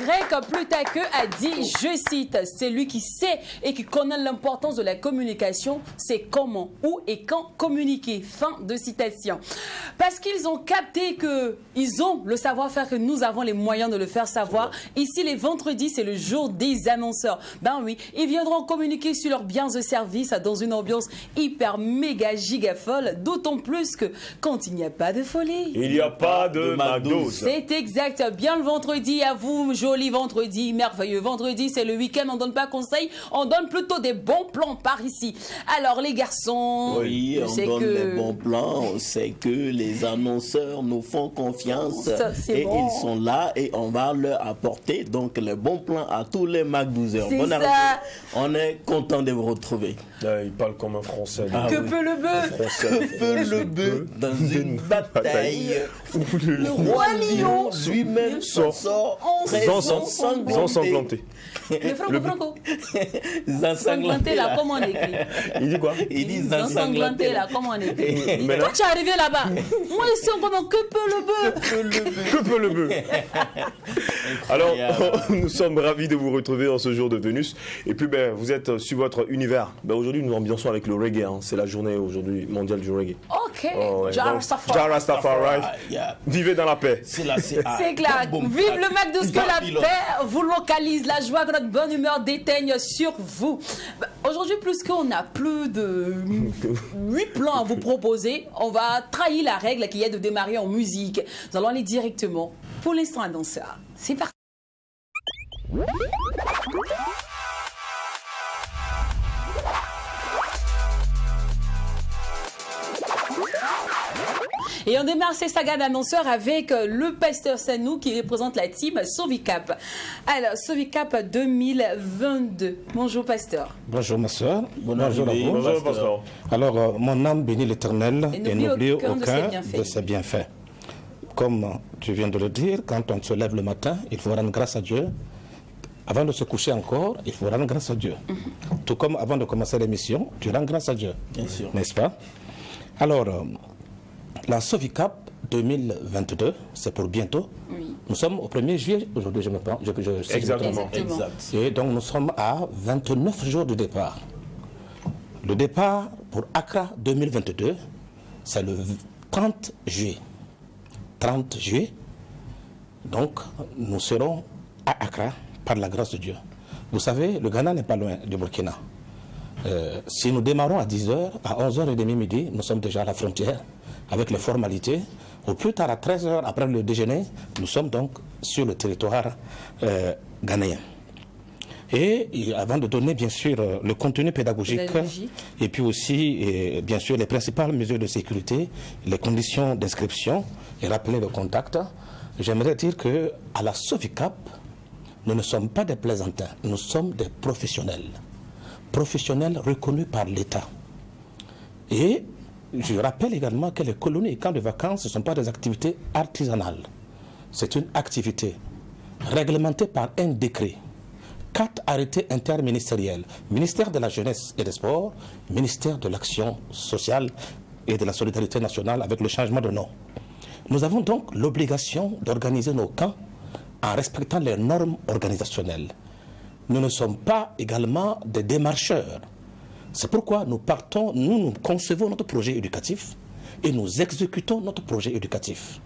Grec Plutarque a dit, je cite, c'est lui qui sait et qui connaît l'importance de la communication, c'est comment, où et quand communiquer. Fin de citation. Parce qu'ils ont capté qu'ils ont le savoir-faire, que nous avons les moyens de le faire savoir. Ici, les vendredis, c'est le jour des annonceurs. Ben oui, ils viendront communiquer sur leurs biens et services dans une ambiance hyper méga giga folle, d'autant plus que quand il n'y a pas de folie, il n'y a pas de McDo. C'est exact. Bien le vendredi à vous, joli vendredi, merveilleux vendredi, c'est le week-end, on ne donne pas conseil, on donne plutôt des bons plans par ici. Alors les garçons, oui, on donne des bons plans, on sait que les annonceurs nous font confiance. Ça, et bon. Ils sont là et on va leur apporter donc les bons plans à tous les McDouzers. C'est Bonne ça. arrivée. On est content de vous retrouver. Il parle comme un Français. Que peut le bœuf? Que peut le bœuf dans une bataille où le roi lion lui-même sort ensanglanté. Le franco. Ensanglanté là, comment on écrit? Il dit quoi? Il dit ensanglanté là, comment on écrit? Toi, tu es arrivé là-bas. Moi, ici, on comprend que peut le bœuf? Que peut le bœuf? Alors, nous sommes ravis de vous retrouver en ce jour de Vénus. Et puis, vous êtes sur votre univers. Aujourd'hui, nous ambiançons avec le reggae. Hein. C'est la journée aujourd'hui mondiale du reggae. Ok. Oh, ouais. Jah Rastafari. Vivez dans la paix. C'est clair. Vive le McDo, que la paix vous localise, la joie, que notre bonne humeur déteigne sur vous. Aujourd'hui, plus qu'on a plus de 8 plans à vous proposer, on va trahir la règle qui est de démarrer en musique. Nous allons aller directement pour l'instant à danseur. C'est parti. Et on démarre ces sagas d'annonceurs avec le pasteur Sanou qui représente la team Sovicap. Alors, Sovicap 2022. Bonjour, pasteur. Bonjour, ma soeur. Bonjour à vous. Bonjour, pasteur. Alors, mon âme bénit l'Éternel et n'oublie aucun de ses bienfaits. Comme tu viens de le dire, quand on se lève le matin, il faut rendre grâce à Dieu. Avant de se coucher encore, il faut rendre grâce à Dieu. Tout comme avant de commencer l'émission, tu rends grâce à Dieu. Bien sûr. N'est-ce pas? Alors, la Sovicap 2022, c'est pour bientôt. Oui. Nous sommes au 1er juillet, aujourd'hui je me prends. Exactement. Exact. Et donc nous sommes à 29 jours de départ. Le départ pour Accra 2022, c'est le 30 juillet. 30 juillet. Donc nous serons à Accra par la grâce de Dieu. Vous savez, le Ghana n'est pas loin du Burkina. Si nous démarrons à 10h, à 11h30 midi, nous sommes déjà à la frontière avec les formalités. Au plus tard, à 13h, après le déjeuner, nous sommes donc sur le territoire ghanéen. Et avant de donner, bien sûr, le contenu pédagogique. Et puis aussi, bien sûr, les principales mesures de sécurité, les conditions d'inscription et rappeler le contact, j'aimerais dire qu'à la Sovicap, nous ne sommes pas des plaisantins, nous sommes des professionnels. Professionnels reconnus par l'État. Et je rappelle également que les colonies et camps de vacances ne sont pas des activités artisanales. C'est une activité réglementée par un décret. 4 arrêtés interministériels. Ministère de la Jeunesse et des Sports, ministère de l'Action sociale et de la solidarité nationale avec le changement de nom. Nous avons donc l'obligation d'organiser nos camps en respectant les normes organisationnelles. Nous ne sommes pas également des démarcheurs. C'est pourquoi nous concevons notre projet éducatif et nous exécutons notre projet éducatif.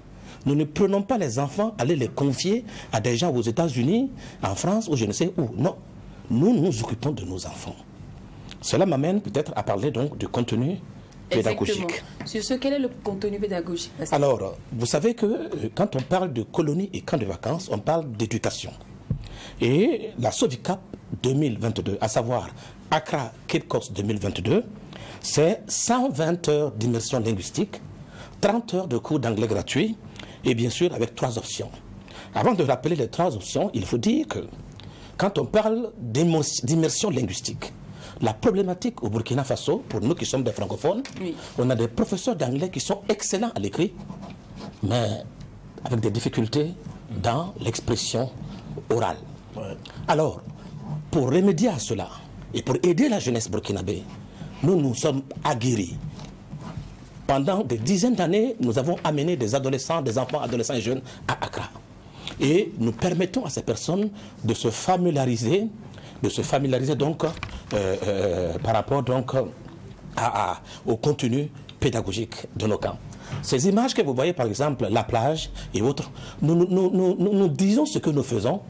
Nous ne prenons pas les enfants, aller les confier à des gens aux États-Unis, en France ou je ne sais où. Non, nous nous occupons de nos enfants. Cela m'amène peut-être à parler donc du contenu pédagogique. Exactement. Sur ce, quel est le contenu pédagogique? Alors, vous savez que quand on parle de colonies et camps de vacances, on parle d'éducation. Et la Sovicap 2022, à savoir Accra Cape Coast 2022, c'est 120 heures d'immersion linguistique, 30 heures de cours d'anglais gratuits, et bien sûr avec 3 options. Avant de rappeler les 3 options, il faut dire que quand on parle d'immersion linguistique, la problématique au Burkina Faso, pour nous qui sommes des francophones, oui, on a des professeurs d'anglais qui sont excellents à l'écrit, mais avec des difficultés dans l'expression orale. Ouais. Alors, pour remédier à cela et pour aider la jeunesse burkinabé, nous sommes aguerris. Pendant des dizaines d'années, nous avons amené des adolescents, des enfants, adolescents et jeunes à Accra. Et nous permettons à ces personnes de se familiariser donc par rapport donc au contenu pédagogique de nos camps. Ces images que vous voyez, par exemple, la plage et autres, nous disons ce que nous faisons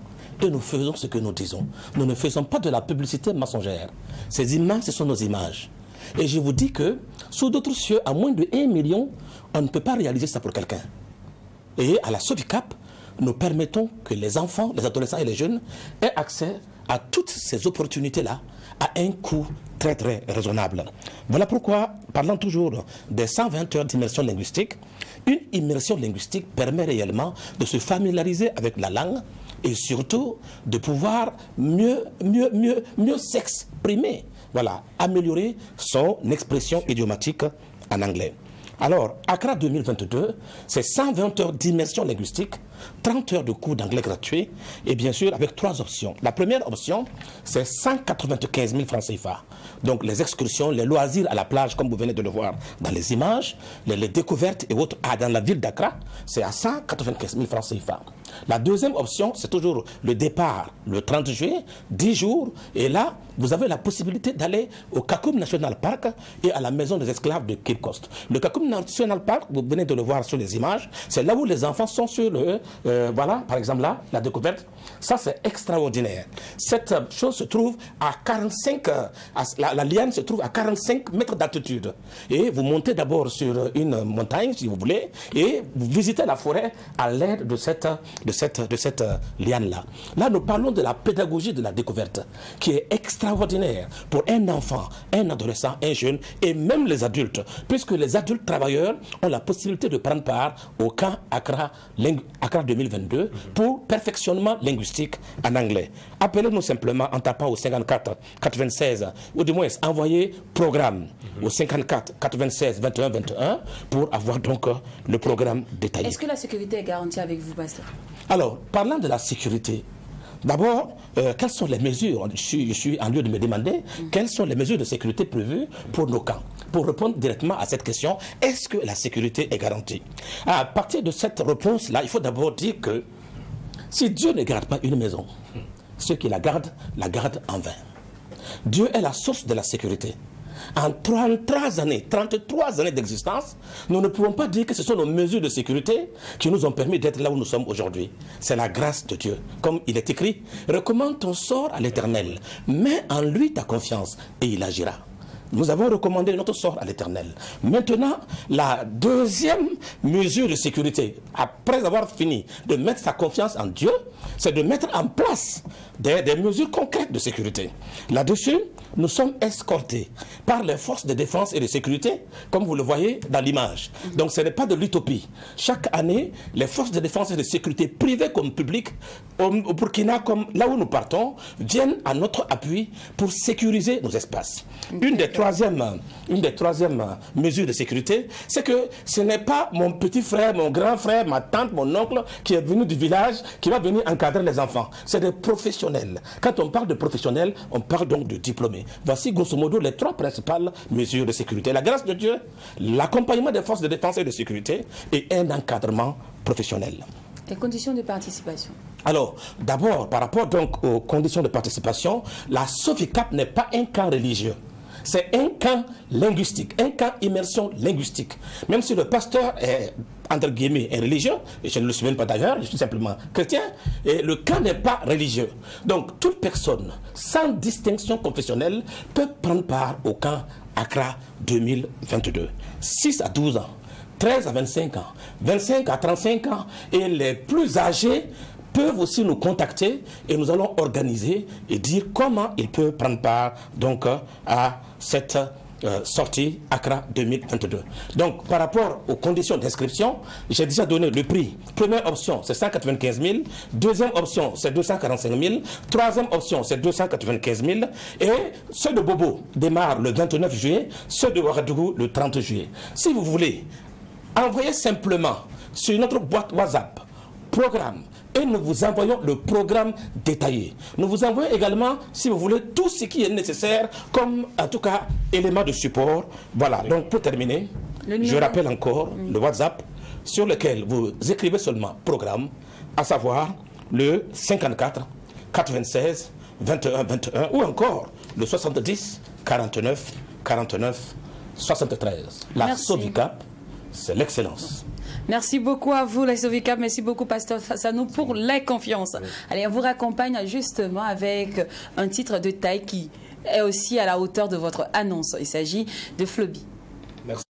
et nous faisons ce que nous disons. Nous ne faisons pas de la publicité mensongère. Ces images, ce sont nos images. Et je vous dis que, sous d'autres cieux, à moins de 1 million, on ne peut pas réaliser ça pour quelqu'un. Et à la SOVICAP, nous permettons que les enfants, les adolescents et les jeunes aient accès à toutes ces opportunités-là à un coût très très raisonnable. Voilà pourquoi, parlant toujours des 120 heures d'immersion linguistique, une immersion linguistique permet réellement de se familiariser avec la langue et surtout de pouvoir mieux s'exprimer. Voilà, améliorer son expression idiomatique en anglais. Alors, Accra 2022, c'est 120 heures d'immersion linguistique, 30 heures de cours d'anglais gratuits, et bien sûr avec 3 options. La première option, c'est 195 000 francs CFA. Donc les excursions, les loisirs à la plage, comme vous venez de le voir dans les images, les découvertes et autres dans la ville d'Accra, c'est à 195 000 francs CFA. La deuxième option, c'est toujours le départ, le 30 juillet, 10 jours, et là, vous avez la possibilité d'aller au Kakoum National Park et à la maison des esclaves de Cape Coast. Le Kakoum National Park, vous venez de le voir sur les images, c'est là où les enfants sont sur le... voilà, par exemple là, la découverte. Ça, c'est extraordinaire. Cette chose se trouve à 45... la liane se trouve à 45 mètres d'altitude. Et vous montez d'abord sur une montagne, si vous voulez, et vous visitez la forêt à l'aide de cette liane-là. Là, nous parlons de la pédagogie de la découverte, qui est extraordinaire pour un enfant, un adolescent, un jeune, et même les adultes, puisque les adultes travailleurs ont la possibilité de prendre part au camp Accra 2022 pour perfectionnement linguistique en anglais. Appelez-nous simplement en tapant au 54 96, ou du moins envoyez programme au 54 96 21 21 pour avoir donc le programme détaillé. Est-ce que la sécurité est garantie avec vous, pasteur? Alors, parlant de la sécurité, d'abord, quelles sont les mesures, je suis en lieu de me demander, quelles sont les mesures de sécurité prévues pour nos camps? Pour répondre directement à cette question, est-ce que la sécurité est garantie? À partir de cette réponse-là, il faut d'abord dire que si Dieu ne garde pas une maison, ceux qui la gardent en vain. Dieu est la source de la sécurité. En 33 années d'existence, nous ne pouvons pas dire que ce sont nos mesures de sécurité qui nous ont permis d'être là où nous sommes aujourd'hui. C'est la grâce de Dieu. Comme il est écrit, recommande ton sort à l'Éternel, mets en lui ta confiance et il agira. Nous avons recommandé notre sort à l'Éternel. Maintenant, la deuxième mesure de sécurité, après avoir fini de mettre sa confiance en Dieu, c'est de mettre en place des mesures concrètes de sécurité. Là-dessus, nous sommes escortés par les forces de défense et de sécurité, comme vous le voyez dans l'image. Donc ce n'est pas de l'utopie. Chaque année, les forces de défense et de sécurité, privées comme publiques, au Burkina, comme là où nous partons, viennent à notre appui pour sécuriser nos espaces. Une des troisièmes mesures de sécurité, c'est que ce n'est pas mon petit frère, mon grand frère, ma tante, mon oncle qui est venu du village, qui va venir encadrer les enfants. C'est des professionnels. Quand on parle de professionnels, on parle donc de diplômés. Voici grosso modo les 3 principales mesures de sécurité. La grâce de Dieu, l'accompagnement des forces de défense et de sécurité et un encadrement professionnel. Les conditions de participation. Alors, d'abord, par rapport donc aux conditions de participation, la SOVICAP n'est pas un camp religieux. C'est un camp linguistique, un camp immersion linguistique. Même si le pasteur est, entre guillemets, est religieux, et je ne le suis même pas d'ailleurs, je suis simplement chrétien, et le camp n'est pas religieux. Donc, toute personne, sans distinction confessionnelle, peut prendre part au camp Accra 2022. 6 à 12 ans, 13 à 25 ans, 25 à 35 ans, et les plus âgés peuvent aussi nous contacter et nous allons organiser et dire comment ils peuvent prendre part donc à cette sortie Accra 2022. Donc par rapport aux conditions d'inscription, j'ai déjà donné le prix. Première option c'est 195 000, deuxième option c'est 245 000, troisième option c'est 295 000 et ceux de Bobo démarrent le 29 juillet, ceux de Ouagadougou le 30 juillet. Si vous voulez, envoyez simplement sur notre boîte WhatsApp, programme, et nous vous envoyons le programme détaillé. Nous vous envoyons également, si vous voulez, tout ce qui est nécessaire comme, en tout cas, élément de support. Voilà, donc pour terminer, je rappelle encore le WhatsApp sur lequel vous écrivez seulement programme, à savoir le 54 96 21 21 ou encore le 70 49 49 73. La Sovicap, c'est l'excellence. Merci beaucoup à vous, la Sovicap. Merci beaucoup, Pasteur Fassanou, pour la confiance. Allez, on vous raccompagne justement avec un titre de taille qui est aussi à la hauteur de votre annonce. Il s'agit de Flobi. Merci.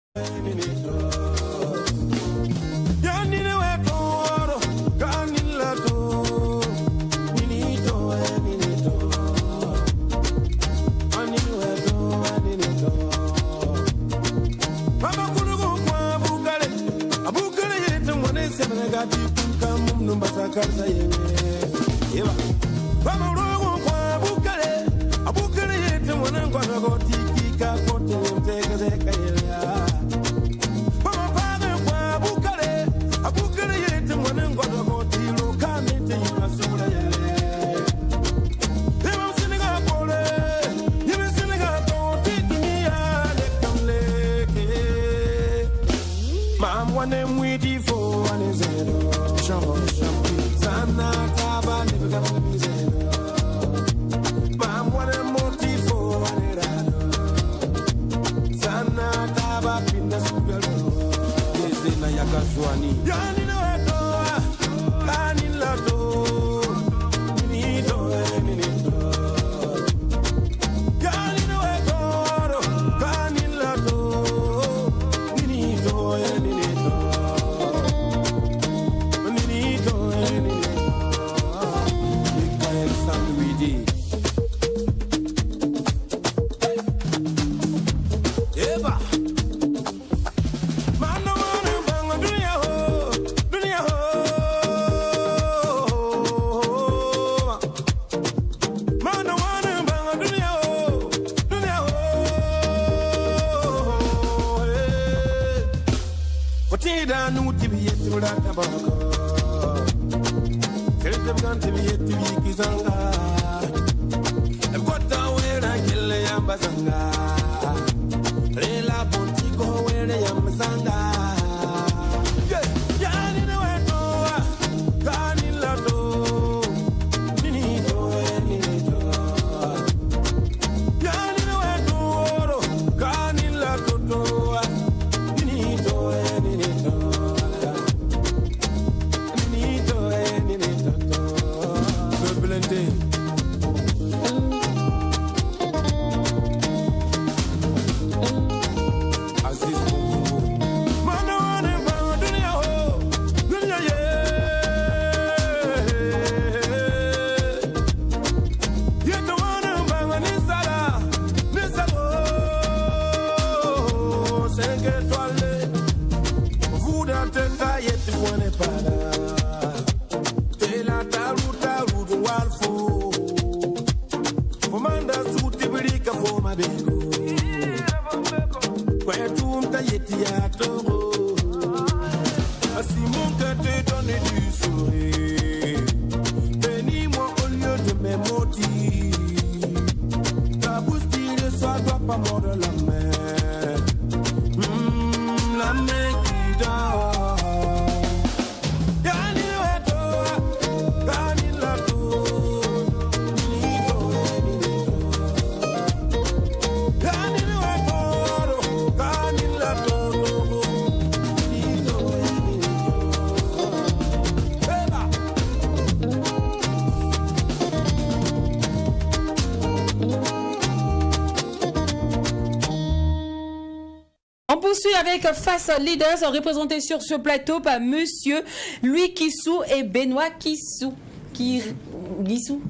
Avec Face Leaders, représenté sur ce plateau par Monsieur Louis Kissou et Benoît Kissou. Guissou,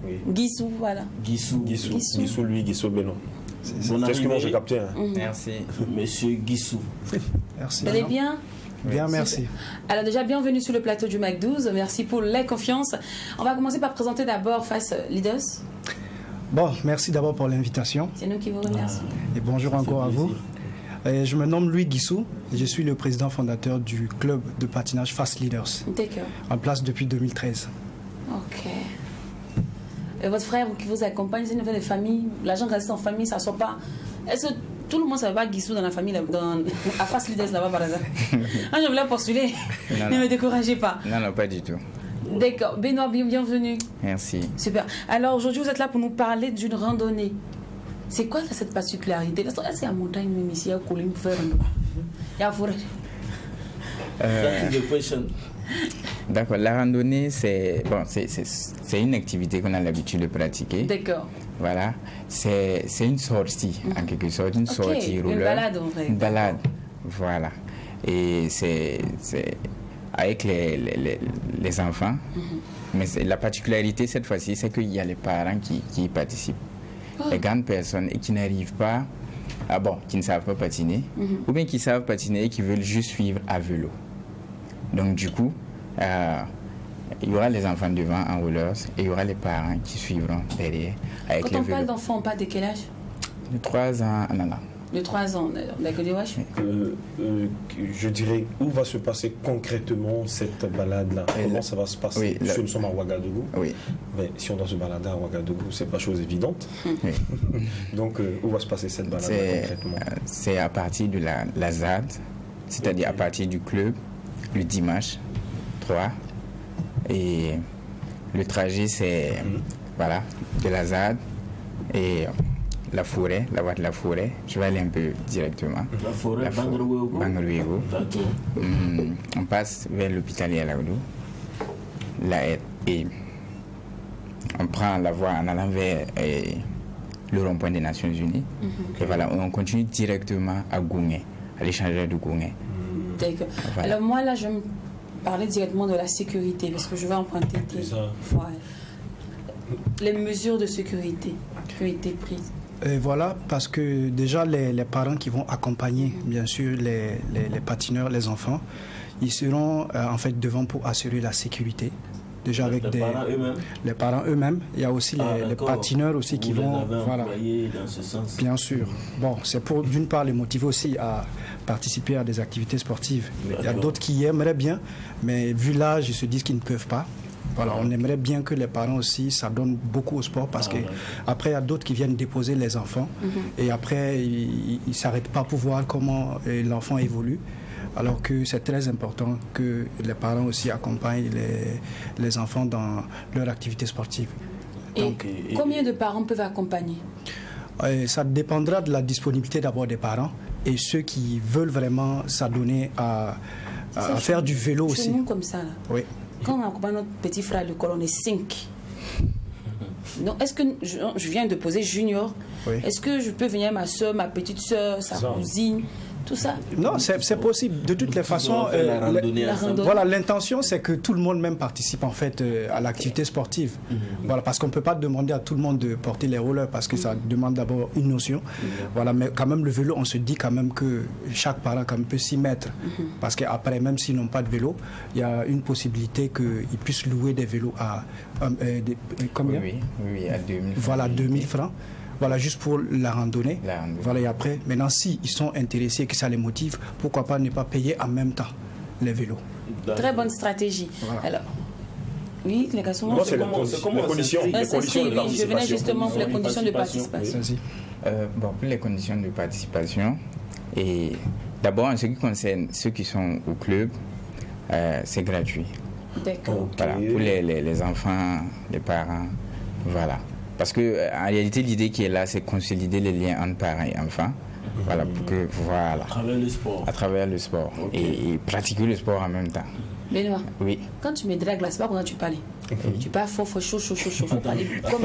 voilà. Guissou, Louis, Guissou, Benoît. C'est ce que moi j'ai capté. Hein. Merci. Monsieur Guissou. Merci. Vous allez bien? Bien, merci. Alors déjà, bienvenue sur le plateau du Mac 12. Merci pour la confiance. On va commencer par présenter d'abord Face Leaders. Bon, merci d'abord pour l'invitation. C'est nous qui vous remercions. Et bonjour encore à vous. Je me nomme Louis Guissou. Je suis le président fondateur du club de patinage Fast Leaders. D'accord. En place depuis 2013. Ok. Et votre frère qui vous accompagne, c'est une affaire de famille. L'argent reste en famille, ça ne sort pas. Est-ce que tout le monde ne savait pas Guissou dans la famille, à Fast Leaders là-bas par hasard? Je voulais postuler. Non, ne me découragez pas. Non, pas du tout. D'accord. Benoît, bienvenue. Merci. Super. Alors aujourd'hui, vous êtes là pour nous parler d'une randonnée. C'est quoi cette particularité? Est-ce qu'il y a une montagne même ici, il y a colline pour faire randonnée? Il y a forêt. D'accord. La randonnée, c'est une activité qu'on a l'habitude de pratiquer. D'accord. Voilà. C'est une sortie, en quelque sorte. Une sortie rouleur. Une balade, en vrai. Une balade. Voilà. Et c'est avec les enfants. Mais la particularité, cette fois-ci, c'est qu'il y a les parents qui y participent. Les grandes personnes et qui n'arrivent pas, qui ne savent pas patiner, ou bien qui savent patiner et qui veulent juste suivre à vélo. Donc du coup, il y aura les enfants devant en rollers et il y aura les parents qui suivront derrière avec les vélos. Quand on parle d'enfants, on parle de quel âge? De 3 ans en allant. De 3 ans, d'accord. Je dirais, où va se passer concrètement cette balade-là? Comment ça va se passer? Nous sommes à Ouagadougou. Oui. Mais si on doit se balader à Ouagadougou, c'est pas chose évidente. Oui. Donc, où va se passer cette balade concrètement? C'est à partir de la ZAD, c'est-à-dire à partir du club, le dimanche 3. Et le trajet, c'est de la ZAD et la forêt, la voie de la forêt. Je vais aller un peu directement. La forêt, Bangaruego. On passe vers l'hôpital Yalaoudou. Et on prend la voie en allant vers le rond-point des Nations Unies. Et voilà, on continue directement à Goungé, à l'échangeur de Goungé. D'accord. Voilà. Alors moi, là, je vais me parler directement de la sécurité, parce que je vais emprunter les mesures de sécurité qui ont été prises. Et voilà, parce que déjà les parents qui vont accompagner bien sûr les patineurs, les enfants, ils seront en fait devant pour assurer la sécurité. Déjà avec les parents eux-mêmes. Il y a aussi les patineurs aussi qui vont dans ce sens. Bien sûr. Bon, c'est pour d'une part les motiver aussi à participer à des activités sportives. Il y a d'autres qui aimeraient bien, mais vu l'âge, ils se disent qu'ils ne peuvent pas. Voilà, on aimerait bien que les parents aussi s'adonnent beaucoup au sport parce que après il y a d'autres qui viennent déposer les enfants et après ils ne s'arrêtent pas pour voir comment l'enfant évolue. Alors que c'est très important que les parents aussi accompagnent les enfants dans leur activité sportive. Donc, combien de parents peuvent accompagner? Ça dépendra de la disponibilité d'abord des parents et ceux qui veulent vraiment s'adonner à faire du vélo aussi. Chez nous comme ça, là. Oui. Quand on accompagne notre petit frère à l'école, on est 5. Donc, est-ce que je viens de poser junior? Oui. Est-ce que je peux venir ma soeur, ma petite soeur, sa cousine, tout ça? Non, c'est possible. De toutes les façons, voilà, l'intention, c'est que tout le monde même participe en fait à l'activité sportive. Voilà, parce qu'on ne peut pas demander à tout le monde de porter les rollers parce que ça demande d'abord une notion. Voilà, mais quand même le vélo, on se dit quand même que chaque parent quand même peut s'y mettre. Parce qu'après, même s'ils n'ont pas de vélo, il y a une possibilité qu'ils puissent louer des vélos à combien? Oui, à 2000 francs. Voilà, 2000 francs. Voilà, juste pour la randonnée. Voilà, et après, maintenant, s'ils sont intéressés et que ça les motive, pourquoi pas ne pas payer en même temps les vélos. Très bonne stratégie. Voilà. Alors, oui, les garçons, c'est les conditions de participation. Je venais justement pour les conditions de participation. Pour les conditions de participation, et d'abord, en ce qui concerne ceux qui sont au club, c'est gratuit. D'accord. Voilà, pour les enfants, les parents, voilà. Parce que en réalité, l'idée qui est là, c'est consolider les liens entre parents et enfants. Voilà, pour que, voilà. À travers le sport. Et pratiquer le sport en même temps. Benoît, oui. Quand tu me dragues là, c'est pas comment tu parles. Tu parles fort, chaud. Faut parler comme...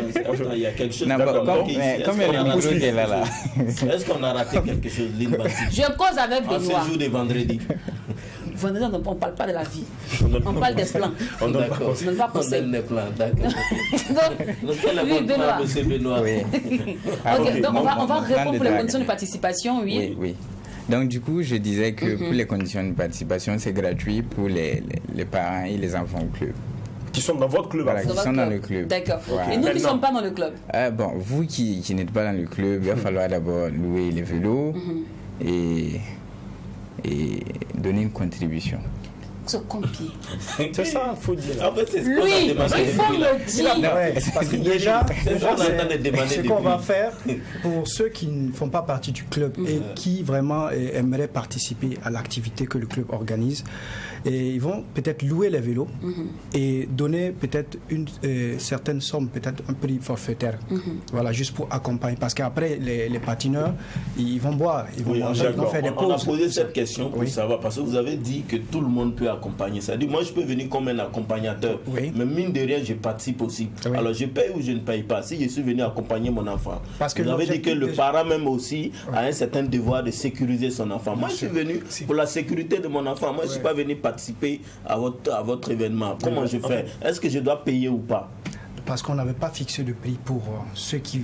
Il y a quelque chose. Non, comme il y a le micro qui est là. Est-ce qu'on a raté quelque chose, Lynn Bastille? Je cause avec Benoît. En ce jour de vendredi. Vendredi, on ne parle pas de la vie. On parle des plans. On ne donne pas conseil. On donne des plans, d'accord. Donc, quel est votre plan, monsieur Benoît? Ok, donc on va répondre pour les conditions de participation, oui. Donc du coup, je disais que pour les conditions de participation, c'est gratuit pour les parents et les enfants au club. Qui sont dans votre club? Voilà, qui sont dans le club. D'accord. Voilà. Et nous qui ne sommes pas dans le club? Vous qui n'êtes pas dans le club, il va falloir d'abord louer les vélos. et donner une contribution. Ce compier. C'est ça, il faut dire. En fait, c'est ce qu'on a Lui, demandé il faut depuis, là. le dire. Ouais, parce que déjà, C'est ça qu'on est en train de demander ce qu'on depuis. va faire pour ceux qui ne font pas partie du club et qui vraiment aimeraient participer à l'activité que le club organise, et ils vont peut-être louer les vélos et donner peut-être une certaine somme, peut-être un prix forfaitaire, voilà, juste pour accompagner. Parce qu'après, les patineurs, ils vont boire, ils vont Oui, manger, ils vont faire des on a pauses. posé cette question pour Oui. savoir, parce que vous avez dit que tout le monde peut accompagner. C'est-à-dire, moi, je peux venir comme un accompagnateur, Oui. mais mine de rien, je participe aussi. Oui. Alors, je paye ou je ne paye pas si je suis venu accompagner mon enfant. Parce que vous avez dit que l'objectif le de- parent même aussi a un certain devoir de sécuriser son enfant. Moi, je suis venu pour la sécurité de mon enfant. Moi, je ne suis pas venu participer à votre événement. Comment je fais? Est-ce que je dois payer ou pas? Parce qu'on n'avait pas fixé de prix pour ceux qui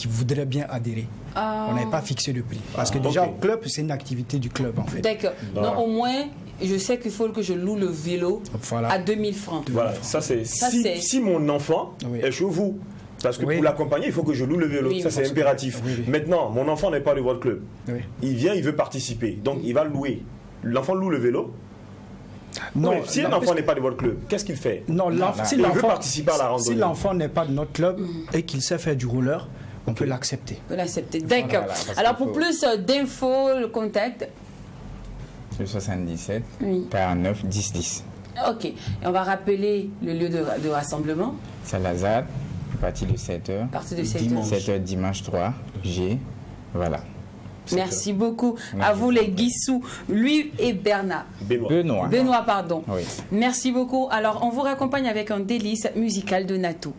voudraient bien adhérer. On n'avait pas fixé de prix. Parce que déjà, ok. au club, c'est une activité du club, en fait. D'accord. Donc au moins, je sais qu'il faut que je loue le vélo Voilà. à 2000 francs. Voilà, ça c'est c'est- si mon enfant Oui. est chez vous. Parce que Oui. pour l'accompagner, il faut que je loue le vélo. Oui, ça, c'est parce que- impératif. oui, oui. Maintenant, mon enfant n'est pas de votre club. Oui. Il vient, il veut participer. Donc, il va louer. L'enfant loue le vélo. Non, Oui, si un non, enfant n'est pas de votre club, qu'est-ce qu'il fait? Non, si Il veut l'enfant participer à la randonnée. si l'enfant n'est pas de notre club et qu'il sait faire du roller, on peut l'accepter. On peut l'accepter. D'accord. Voilà, parce Alors qu'il pour faut- plus d'infos, le contact. Le 77 Oui. 49 10 10. Ok. Et on va rappeler le lieu de rassemblement. Saint-Lazare, à partir de 7h. À partir de 7h. Dimanche. 7h dimanche 3, G. Voilà. Merci beaucoup. À Merci. vous les Guissous, lui et Bernard. Benoît. Benoît, pardon. Oui. Merci beaucoup. Alors, on vous raccompagne avec un délice musical de Nato.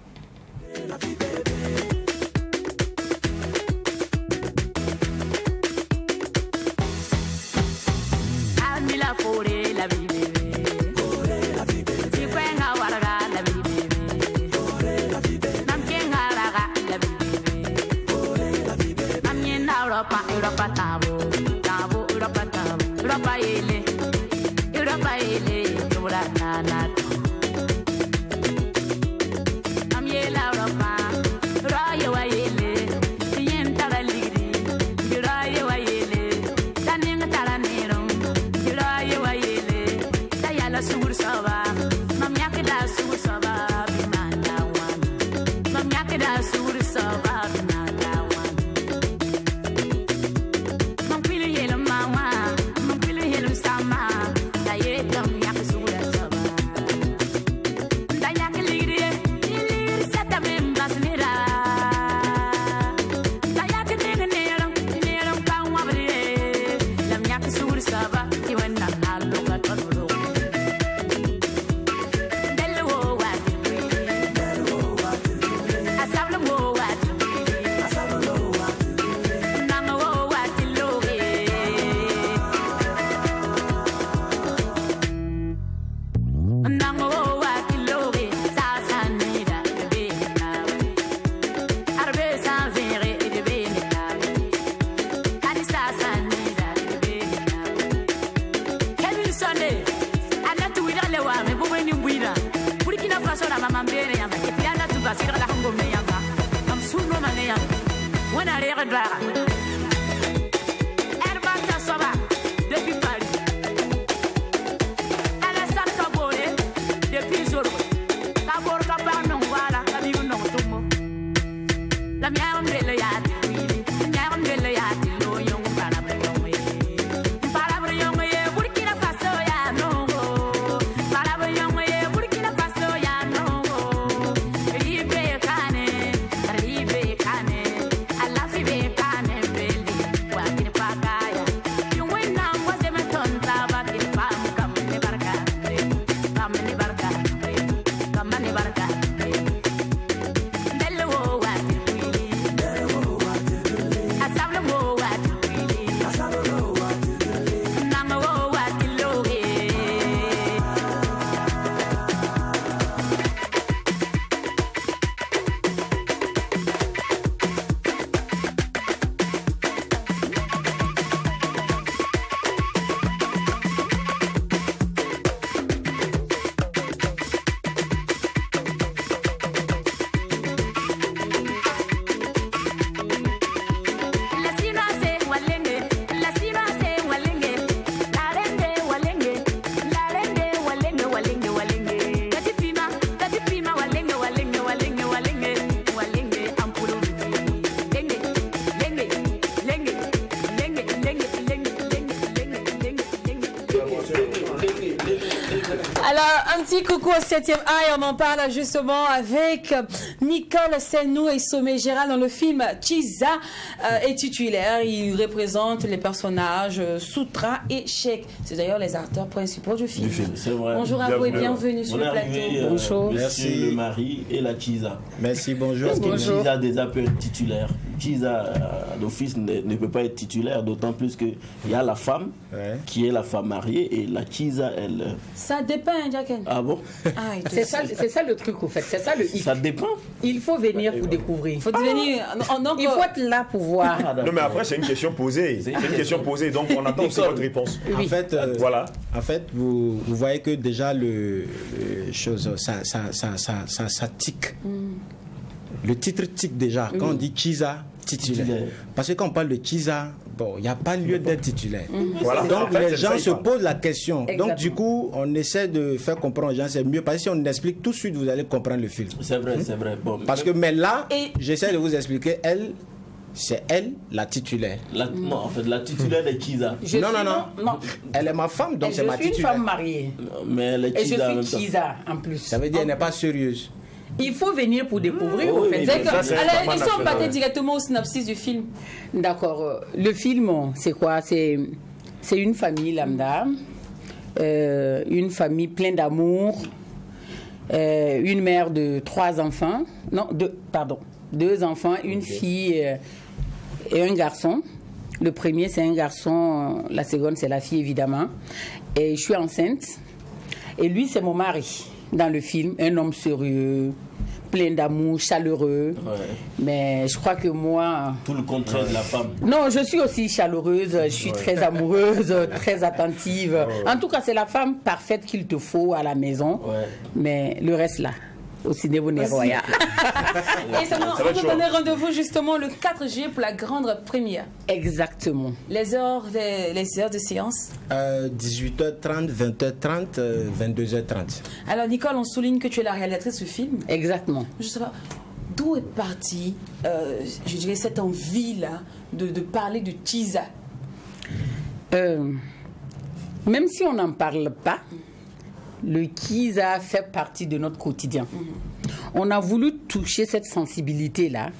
Amila kore la bibebe Sikwenga waraga la bibebe Namkenga raga la bibebe Namyena Europa tabo Tabo Europa tabo Europa ele Yura na Namyela Europa Raya wa ele Yenta la ligri Raya wa ele Taninga taranero Raya wa ele Dayala sur saba Mamyaka da sur saba Binanda wan Mamyaka da sur saba Binanda wan Mampili yela mama Mampili yela sama Dayeta mamyaka sur saba Dayaka ligri Ligri seta membas nira Dayaka nega nero kan wabri Lamyaka sur saba Iwena haluka todoro When I read Herbata Soba, depuis Paris. Alassane Kabore, depuis Zoro. Kabor Kabar non voilà, Kabiru non tumo. La mienne de le yadi, la mienne de le yadi, no young Palabre. Palabre young, Burkina Faso ya no. Palabre young, Burkina Faso ya no. Ribe Kane, Alafi be Kane. Alors, un petit coucou au 7e A et on en parle justement avec Nicole Senou et Sommet Gérald dans le film Chiza est titulaire. Il représente les personnages Soutra et Sheikh. C'est d'ailleurs les acteurs principaux du film. C'est vrai. Bonjour à vous et bienvenue sur le plateau. Bonjour. Merci le mari et la Chiza. Merci, bonjour. Parce que Chiza déjà peut être titulaire. Chiza d'office ne peut pas être titulaire, d'autant plus qu'il y a la femme qui est la femme mariée et la Chiza, elle... Ça dépend, Jacken. Ah bon? C'est ça le truc, au fait. C'est ça le hic. Ça dépend. Il faut venir pour découvrir. Il faut venir. Il faut être là pour voir. Non, mais après, c'est une question posée. C'est une question posée, donc on attend aussi votre réponse. En fait, voilà. En fait, vous voyez que déjà ça tique. Le titre tique déjà. Quand on dit Chiza, titulaire. Parce que quand on parle de Chiza, bon, il n'y a pas lieu d'être titulaire. Voilà. Donc En fait, les gens se posent la question. Exactement. Donc du coup, on essaie de faire comprendre aux gens, c'est mieux. Parce que si on explique tout de suite, vous allez comprendre le film. C'est vrai, c'est vrai. Bon, Parce que, mais là, j'essaie de vous expliquer, c'est elle la titulaire. non, en fait, la titulaire de Chiza. Non. Elle est ma femme, donc c'est ma Je suis une titulaire. femme mariée. Mais elle est Et je Chiza en même suis temps. Chiza en plus. Ça veut dire qu'elle n'est pas sérieuse. Il faut venir pour découvrir, Oui, au fait. oui, D'accord. Ça, c'est Alors, vraiment et si on national, partait directement au synopsis du film? D'accord. Le film, c'est quoi? C'est une famille lambda, une famille pleine d'amour, une mère de 3 enfants, non, 2 enfants, une fille et un garçon. Le premier, c'est un garçon, la seconde, c'est la fille, évidemment. Et je suis enceinte. Et lui, c'est mon mari dans le film, un homme sérieux, plein d'amour, chaleureux. Mais je crois que moi... Tout le contraire de la femme. Non, je suis aussi chaleureuse, je suis très amoureuse, très attentive. En tout cas, c'est la femme parfaite qu'il te faut à la maison. Mais le reste là, au ciné Royal. Et ça va nous donner rendez-vous justement le 4 juillet pour la grande première. Exactement. Les heures de séance? 18h30, 20h30, 22h30. Alors Nicole, on souligne que tu es la réalisatrice du film. Exactement. Je sais pas, d'où est partie, je dirais, cette envie-là de parler de Chiza? Même si on n'en parle pas, le Chiza fait partie de notre quotidien. On a voulu toucher cette sensibilité-là.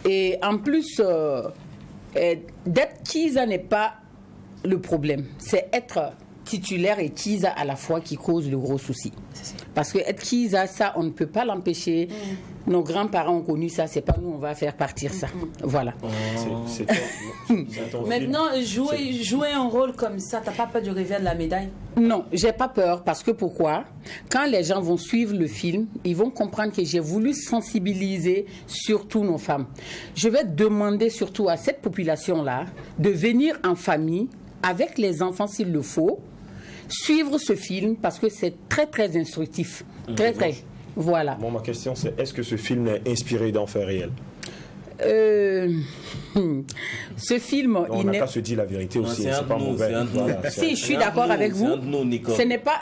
Et en plus, d'être Chiza n'est pas le problème. C'est être titulaire et Chiza à la fois qui cause le gros souci. Parce que être Chiza, ça, on ne peut pas l'empêcher. Nos grands-parents ont connu ça, c'est pas nous, on va faire partir ça. Voilà. C'est ton Maintenant, jouer un rôle comme ça, t'as pas peur du revers de la médaille? Non, j'ai pas peur parce que pourquoi? Quand les gens vont suivre le film, ils vont comprendre que j'ai voulu sensibiliser surtout nos femmes. Je vais demander surtout à cette population-là de venir en famille avec les enfants s'il le faut, suivre ce film parce que c'est très très instructif. Très. Voilà. Bon, ma question c'est, est-ce que ce film est inspiré d'un fait réel? Ce film, on n'a qu'à se dire la vérité aussi, c'est pas mauvais. Si, je suis d'accord avec vous. Ce n'est pas,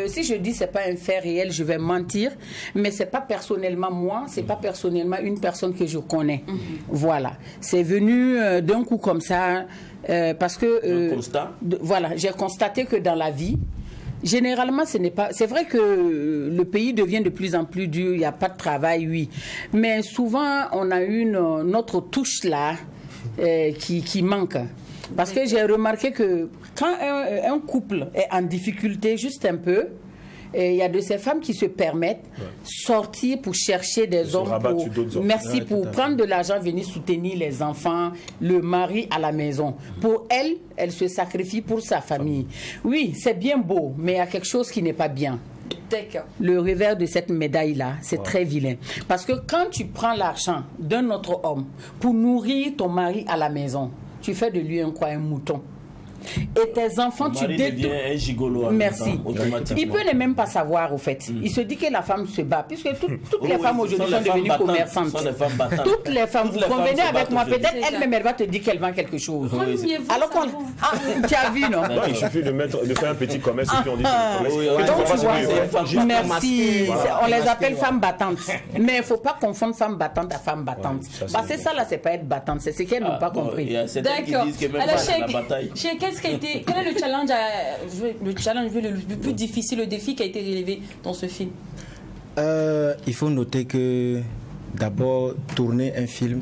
si je dis c'est pas un fait réel, je vais mentir, mais c'est pas personnellement moi, c'est pas personnellement une personne que je connais. Voilà, c'est venu d'un coup comme ça, parce que voilà, j'ai constaté que dans la vie, généralement, ce n'est pas. C'est vrai que le pays devient de plus en plus dur. Il n'y a pas de travail, oui, mais souvent on a notre touche là qui manque. Parce que j'ai remarqué que quand un couple est en difficulté, juste un peu, il y a de ces femmes qui se permettent sortir pour chercher des hommes pour prendre de l'argent, venir soutenir les enfants, le mari à la maison. Pour elle se sacrifie pour sa famille. Oui, c'est bien beau, mais il y a quelque chose qui n'est pas bien. Le revers de cette médaille-là, c'est très vilain. Parce que quand tu prends l'argent d'un autre homme pour nourrir ton mari à la maison, tu fais de lui un mouton. Et tes enfants, tu détruis. Un gigolo. Merci. Il peut ne même pas savoir, au fait. Il se dit que la femme se bat, puisque toutes les femmes aujourd'hui sont devenues commerçantes. Toutes les femmes, vous convenez avec moi, peut-être elle-même, elle va te dire qu'elle vend quelque chose. Alors qu'on. Tu as vu, non? Il suffit de faire un petit commerce et puis on dit merci. On les appelle femmes battantes. Mais il ne faut pas confondre femme battante à femme battante. Parce que ça, là, c'est pas être battante, c'est ce qu'elles n'ont pas compris. D'accord. Alors, Cheikh, qu'est-ce quel est le challenge, le plus difficile, le défi qui a été relevé dans ce film? Il faut noter que d'abord, tourner un film,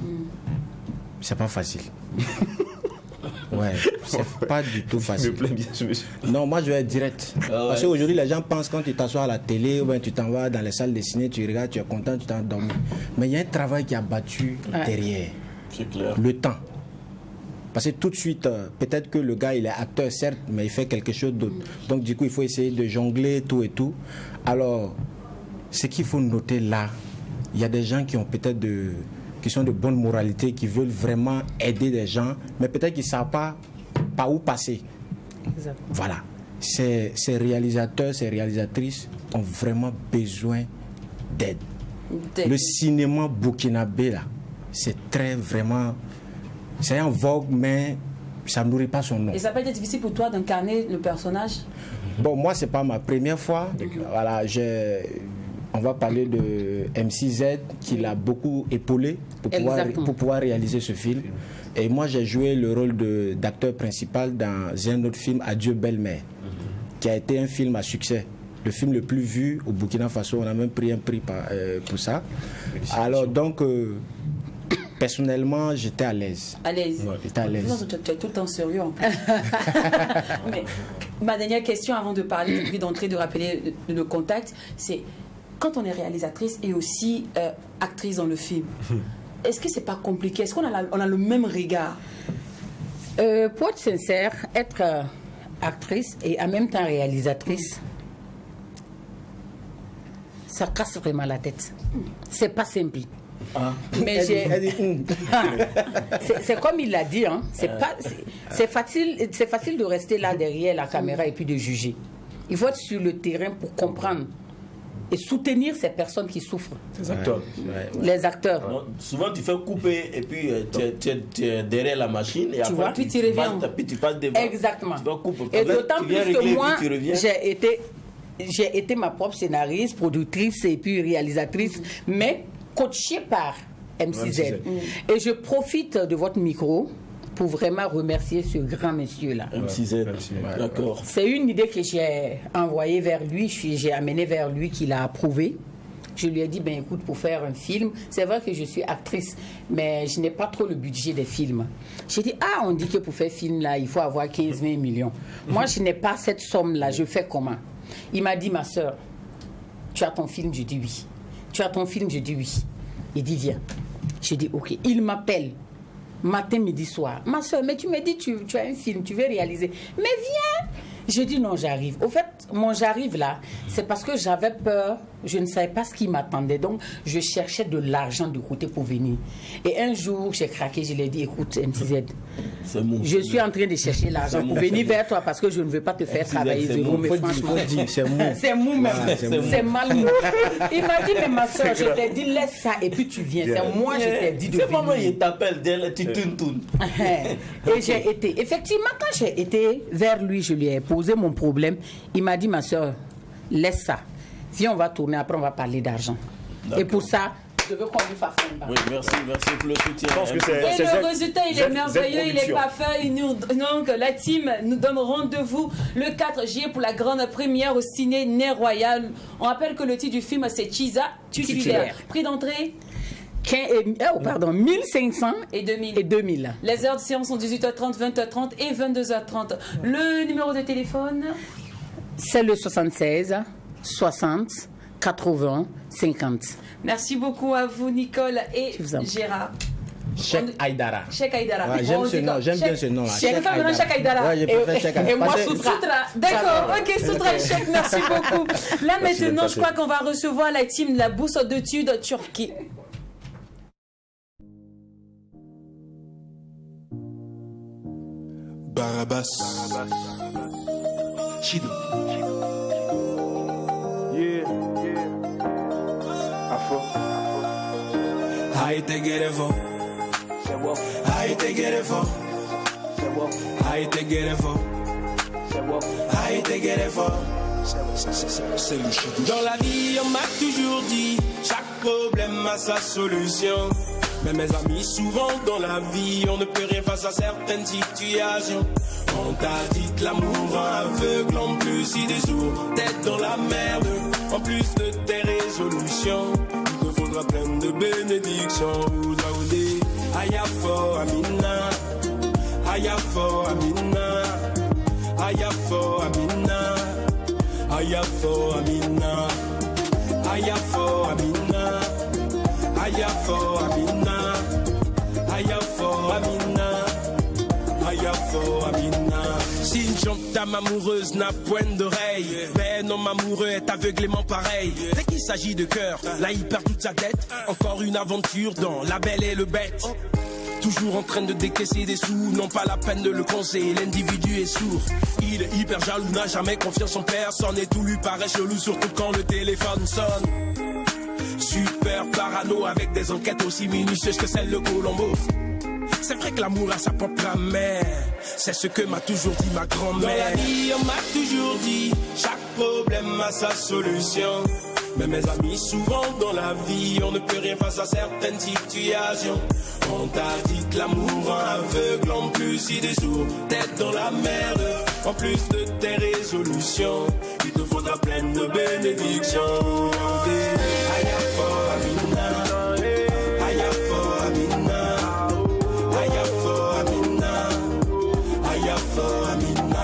c'est pas facile. Ouais, c'est pas du tout facile. Non, moi je vais être direct. Parce qu'aujourd'hui, les gens pensent quand tu t'assois à la télé ou bien tu t'en vas dans les salles de ciné, tu regardes, tu es content, tu t'endormes. Mais il y a un travail qui a battu derrière. C'est clair. Le temps. Parce que tout de suite, peut-être que le gars, il est acteur, certes, mais il fait quelque chose d'autre. Donc du coup, il faut essayer de jongler tout et tout. Alors, ce qu'il faut noter là, il y a des gens qui ont peut-être qui sont de bonne moralité, qui veulent vraiment aider des gens, mais peut-être qu'ils ne savent pas par où passer. Exactement. Voilà. Ces réalisateurs, ces réalisatrices ont vraiment besoin d'aide. Le cinéma burkinabé, là, c'est c'est en vogue, mais ça ne nourrit pas son nom. Et ça peut être difficile pour toi d'incarner le personnage? Bon, moi, c'est pas ma première fois. Voilà, on va parler de MC-Z qui l'a beaucoup épaulé pour pouvoir réaliser ce film. Et moi, j'ai joué le rôle d'acteur principal dans un autre film, Adieu belle-mère, qui a été un film à succès. Le film le plus vu au Burkina Faso. On a même pris un prix pour ça. Alors, donc, personnellement, j'étais à l'aise. À l'aise. Ouais, j'étais à l'aise. Tu es tout le temps sérieux en plus. Mais ma dernière question avant de parler, puis d'entrer, de rappeler le contact, c'est quand on est réalisatrice et aussi actrice dans le film, est-ce que c'est pas compliqué? Est-ce qu'on a le même regard? Pour être sincère, être actrice et en même temps réalisatrice, ça casse vraiment la tête. C'est pas simple. Mais c'est comme il l'a dit, hein, c'est facile de rester là derrière la caméra et puis de juger. Il faut être sur le terrain pour comprendre et soutenir ces personnes qui souffrent. Les acteurs. Les acteurs. Alors, souvent, tu fais couper et puis tu es derrière la machine et après, puis tu reviens. Puis tu passes devant. Exactement. Tu vas couper. Et d'autant plus que moi, j'ai été ma propre scénariste, productrice et puis réalisatrice, mais coachée par MC-Z. Et je profite de votre micro pour vraiment remercier ce grand monsieur-là. MC-Z, d'accord. C'est une idée que j'ai envoyée vers lui, j'ai amené vers lui, qu'il a approuvé. Je lui ai dit, ben écoute, pour faire un film, c'est vrai que je suis actrice, mais je n'ai pas trop le budget des films. J'ai dit, on dit que pour faire film, là, il faut avoir 15-20 millions. Moi, je n'ai pas cette somme-là, je fais comment? Il m'a dit, ma soeur, tu as ton film? Je dis oui. Tu as ton film? Je dis oui. Il dit, viens. Je dis, ok. Il m'appelle. Matin, midi, soir. Ma soeur, mais tu me dis, tu as un film, tu veux réaliser. Mais viens. Je dis non, j'arrive. Au fait, mon j'arrive là, c'est parce que j'avais peur, je ne savais pas ce qui m'attendait. Donc, je cherchais de l'argent de côté pour venir. Et un jour, j'ai craqué, je lui ai dit, écoute, MC-Z, je suis en train de chercher l'argent pour venir vers toi parce que je ne veux pas te faire travailler zéro, mais franchement, c'est mou même. C'est mal mou. Il m'a dit, mais ma soeur, je t'ai dit, laisse ça et puis tu viens. C'est moi, je t'ai dit de venir. C'est pas il t'appelle, tu tournes. Et j'ai été, effectivement, quand j'ai été vers lui, je lui ai posé mon problème. Il m'a dit, ma soeur, laisse ça. Viens, on va tourner, après on va parler d'argent. Et pour ça, je veux qu'on lui fasse un bas. Oui, merci pour le soutien. Je pense que et le résultat, il est merveilleux, il est parfait. Donc, la team nous donne rendez-vous le 4 juillet pour la grande première au ciné Nerf Royal. On rappelle que le titre du film, c'est Chiza titulaire. Prix d'entrée 1500 et 2000. Et 2000. Les heures de séance sont 18h30, 20h30 et 22h30. Le numéro de téléphone? C'est le 76 60 80 50. Merci beaucoup à vous, Nicole et Gérard. Cheikh Aïdara. Cheikh Aïdara. Ouais, j'aime bien ce nom. Cheikh Aïdara. Ouais, je préfère Cheikh Aïdara. Et moi, Soutra. D'accord, ok, Soutra, Cheikh, merci beaucoup. Là, maintenant, je crois qu'on va recevoir la team de la bourse d'études Turquie. Barabas. Chido. Haydi gerefo. Haydi gerefo. Haydi gerefo. Haydi gerefo. C'est le Chido. Dans la vie, on m'a toujours dit, chaque problème a sa solution. Mais mes amis, souvent dans la vie, on ne peut rien face à certaines situations. On t'a dit que l'amour rend aveugle, en plus il est sourd, tête dans la merde. En plus de tes résolutions, il te faudra plein de bénédictions. Oudaoudé, Ayafo Amina, Ayafo Amina, Ayafo Amina, Ayafo Amina, Ayafo Amina, Ayafo Amina, Ayafo Amina, Ayafo Amina. Si une jambe d'âme amoureuse n'a point d'oreille, ben homme amoureux est aveuglément pareil. Dès qu'il s'agit de cœur, là il perd toute sa tête. Encore une aventure dans La Belle et le Bête. Toujours en train de décaisser des sous, non pas la peine de le conseiller, l'individu est sourd. Il est hyper jaloux, n'a jamais confiance en personne et tout lui paraît chelou, surtout quand le téléphone sonne. Super parano avec des enquêtes aussi minutieuses que celle de Colombo. C'est vrai que l'amour a sa propre grammaire, c'est ce que m'a toujours dit ma grand-mère. Dans la vie on m'a toujours dit, chaque problème a sa solution. Mais mes amis, souvent dans la vie, on ne peut rien face à certaines situations. On t'a dit que l'amour rend aveugle, en plus il est sourd, tête dans la merde. En plus de tes résolutions, il te faudra plein de bénédictions. Ayafo Amina, Ayafo Amina, Ayafo Amina, Ayafo Amina,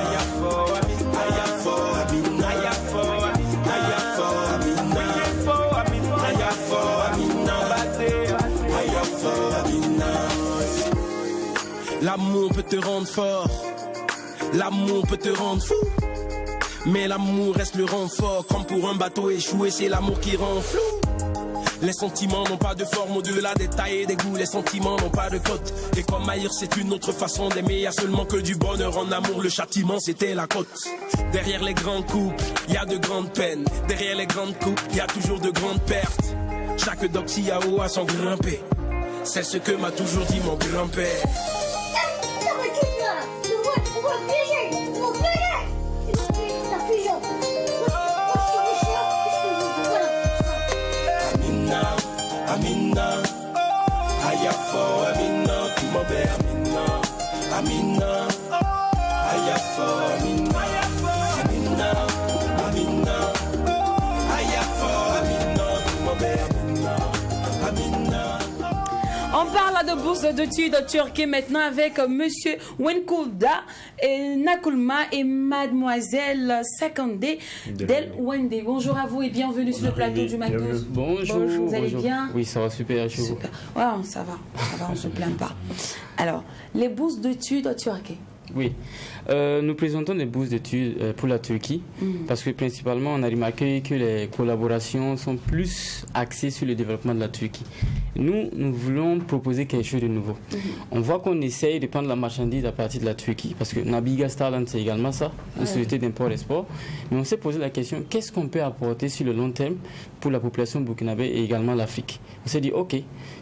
Ayafo Amina, Ayafo Amina. L'amour peut te rendre fort, l'amour peut te rendre fou, mais l'amour reste le rend fort. Comme pour un bateau échoué, c'est l'amour qui rend flou. Les sentiments n'ont pas de forme au-delà des tailles et des goûts. Les sentiments n'ont pas de cote. Et comme ailleurs c'est une autre façon d'aimer, y a seulement que du bonheur en amour. Le châtiment c'était la côte. Derrière les grands couples, y a de grandes peines. Derrière les grandes couples, y a toujours de grandes pertes. Chaque doxyao a son grimpé. C'est ce que m'a toujours dit mon grand-père. Amina, Ayafo Amina, tu m'obéis Amina, Amina, Ayafo Amina, Amina, Amina, Ayafo Amina, tu m'obéis Amina, Amina. On parle de bourse d'études turques maintenant avec Monsieur Wenkulda et Nakulma et Mademoiselle Sakandé Del Wende. Bonjour à vous et bienvenue sur le plateau du Macdos. Bonjour. Vous allez bien? Oui, ça va super. Super. Ouais, ça va, on se plaint pas. Alors, les bourses d'études turques. Oui, nous présentons des bourses d'études pour la Turquie parce que principalement on a remarqué que les collaborations sont plus axées sur le développement de la Turquie. Nous voulons proposer quelque chose de nouveau. On voit qu'on essaye de prendre la marchandise à partir de la Turquie parce que Nabiga Starland c'est également ça, une société d'import-export. Mais on s'est posé la question, qu'est-ce qu'on peut apporter sur le long terme pour la population burkinabé et également l'Afrique? On s'est dit, ok,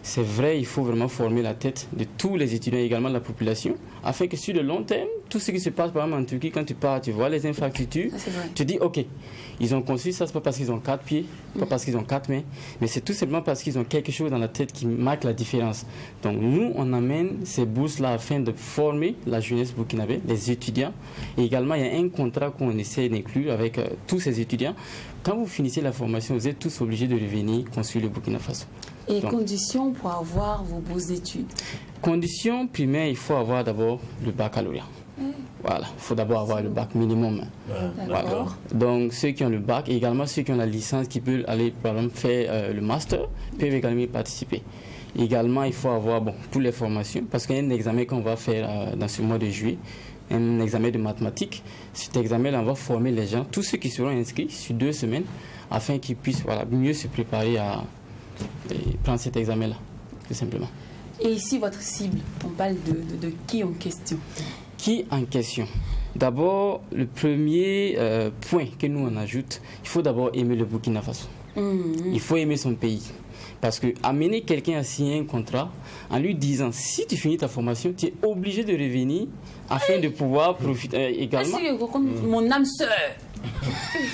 c'est vrai, il faut vraiment former la tête de tous les étudiants et également de la population afin que sur le long terme, tout ce qui se passe par exemple en Turquie, quand tu pars, tu vois les infrastructures, tu dis ok, ils ont construit ça, c'est pas parce qu'ils ont 4 pieds, pas parce qu'ils ont 4 mains, mais c'est tout simplement parce qu'ils ont quelque chose dans la tête qui marque la différence. Donc nous, on amène ces bourses-là afin de former la jeunesse burkinabé, les étudiants, et également il y a un contrat qu'on essaie d'inclure avec tous ces étudiants. Quand vous finissez la formation, vous êtes tous obligés de revenir construire le Burkina Faso. Et donc, conditions pour avoir vos bourses d'études? Conditions primaires, il faut avoir d'abord le baccalauréat. Voilà, il faut d'abord avoir le bac minimum. Voilà. Donc ceux qui ont le bac et également ceux qui ont la licence qui peuvent aller par exemple faire le master peuvent également y participer. Également, il faut avoir, pour les formations, parce qu'il y a un examen qu'on va faire dans ce mois de juillet, un examen de mathématiques. Cet examen-là, on va former les gens, tous ceux qui seront inscrits sur 2 semaines, afin qu'ils puissent mieux se préparer à prendre cet examen-là, tout simplement. Et ici, votre cible, on parle de qui en question? Qui en question? D'abord, le premier point que nous on ajoute, il faut d'abord aimer le Burkina Faso. Il faut aimer son pays. Parce que amener quelqu'un à signer un contrat en lui disant si tu finis ta formation, tu es obligé de revenir afin de pouvoir profiter également. Comme mon âme sœur.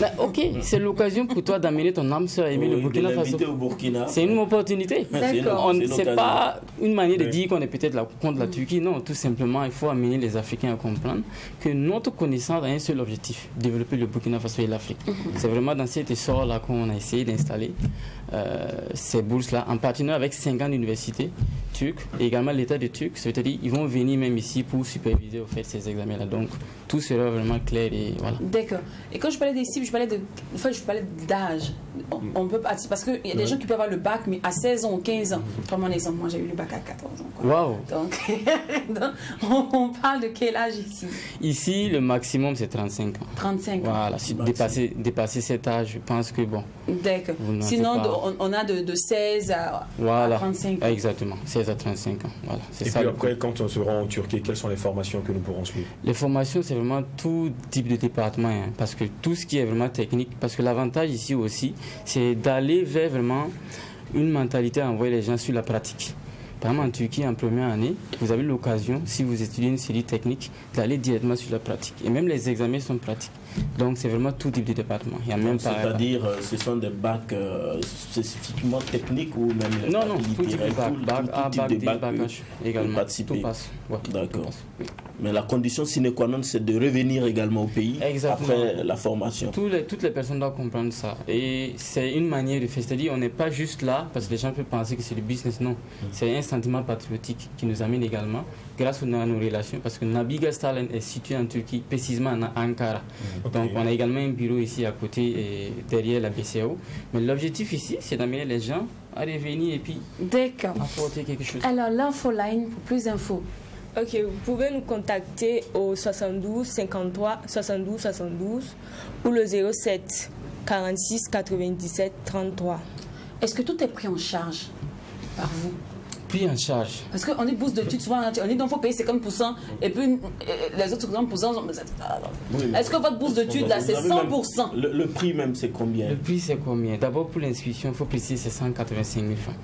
Bah, ok, c'est l'occasion pour toi d'amener ton âme sœur à aimer le Burkina Faso. Au Burkina. C'est une opportunité. C'est pas une manière de dire qu'on est peut-être contre la Turquie. Non, tout simplement, il faut amener les Africains à comprendre que notre connaissance a un seul objectif, développer le Burkina Faso et l'Afrique. C'est vraiment dans cet essor-là qu'on a essayé d'installer ces bourses-là, en partenariat avec 50 universités turques et également l'État de Turc. C'est-à-dire qu'ils vont venir même ici pour superviser au fait ces examens-là. Donc, tout sera vraiment clair et voilà. D'accord. Et quand je parlais des cibles, je parlais d'âge. On peut participer parce qu'il y a des gens qui peuvent avoir le bac, mais à 16 ans ou 15 ans. Comme mon exemple, moi j'ai eu le bac à 14 ans. Waouh. Donc, on parle de quel âge ici? Ici, le maximum c'est 35 ans. 35 ans. Voilà. Si dépasser cet âge, je pense que bon. D'accord. Sinon, on a de 16 à 35 ans. Exactement. 16 à 35 ans. Voilà. Et puis après, quand on se rend en Turquie, quelles sont les formations que nous pourrons suivre? Les formations, c'est vraiment tout type de département, hein, parce que tout ce qui est vraiment technique, parce que l'avantage ici aussi, c'est d'aller vers vraiment une mentalité à envoyer les gens sur la pratique. Par exemple, en Turquie, en première année, vous avez l'occasion, si vous étudiez une série technique, d'aller directement sur la pratique. Et même les examens sont pratiques. Donc, c'est vraiment tout type de département. Il y a même pas. C'est-à-dire, ce sont des bacs spécifiquement techniques ou même non, tout type de bac. Bac A, bac D, bac H également. Tout passe. Ouais, d'accord. Mais la condition sine qua non, c'est de revenir également au pays après la formation. Toutes les personnes doivent comprendre ça. Et c'est une manière de faire. C'est-à-dire, on n'est pas juste là parce que les gens peuvent penser que c'est du business. Non. C'est un sentiment patriotique qui nous amène également, grâce à nos relations, parce que Nabiga Stalin est situé en Turquie, précisément à Ankara. Donc, on a également un bureau ici à côté et derrière la BCAO. Mais l'objectif ici, c'est d'amener les gens à revenir et puis apporter quelque chose. Alors, l'infoline pour plus d'infos. Ok, vous pouvez nous contacter au 72 53 72 72 ou le 07 46 97 33. Est-ce que tout est pris en charge par vous? Pris en charge. Parce qu'on dit bourse d'études, souvent on dit qu'il faut payer 50% et puis les autres 50%. Est-ce que votre bourse d'études là c'est 100%? Le prix même c'est combien? Le prix c'est combien? D'abord pour l'inscription, il faut préciser c'est 185 000 francs.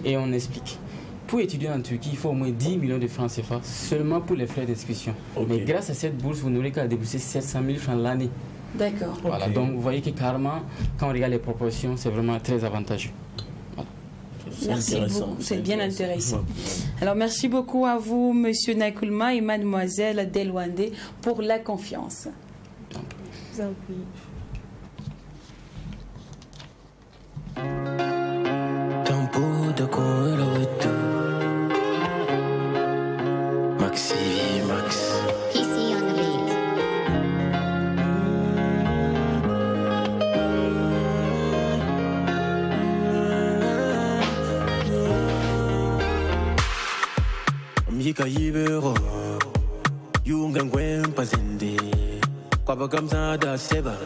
Et on explique. Pour étudier en Turquie, il faut au moins 10 millions de francs CFA seulement pour les frais d'inscription. Mais grâce à cette bourse, vous n'aurez qu'à débourser 700 000 francs l'année. D'accord. Voilà, donc vous voyez que carrément, quand on regarde les proportions, c'est vraiment très avantageux. Voilà. Merci beaucoup, c'est bien intéressant. Alors merci beaucoup à vous, Monsieur Nakoulma et Mademoiselle Delwande, pour la confiance. Je vous en prie. De Colorado Maxi Max PC on the beat. Mika Yibero Yungan Gwempa Zende Kwabagamza da Seba